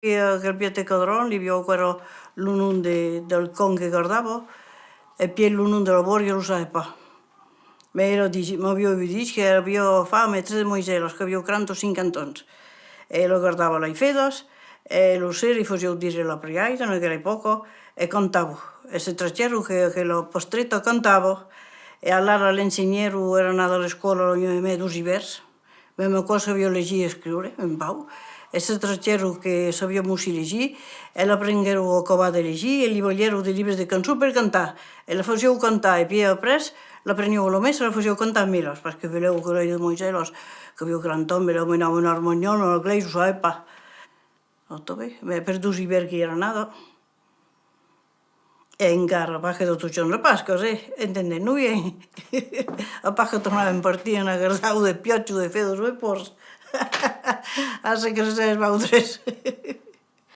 che il piede cadron, li abbiamo quello l'unun del con che guardavo, e poi l'unun della borghe lo sai pa. Me lo dici, ma abbiamo detto che abbiamo fame 3 moiselos, che abbiamo 45 anni. E lo guardavo lai fedos, e lo seri facevo dire la preghiera, non era poco, e cantavo. E se tracero che l'ho postretto cantavo, e allora l'insegnere era andato alla scuola ogni me 2 vers, ma cosa avevo leggere e scrivere, un po'. E se tracero che sapevamo si leggere, e la prendevo a covare leggere, e gli voglievo dei libri di canzoni per cantare. E la facevo cantare, e poi appresso la prendevo la messa e la facevo cantare a Milos, perché volevo che lei di Moiselos, che avevo cantare, me la menavo un armonione, una lei lo sai pa. Per 2 vers che era nato. E encara, perché tutto il giorno Pasqua, sì, intendendo bene. A parte tornare in partita, una guardavo del piaccio, del fedo, due porse. A se cresceva,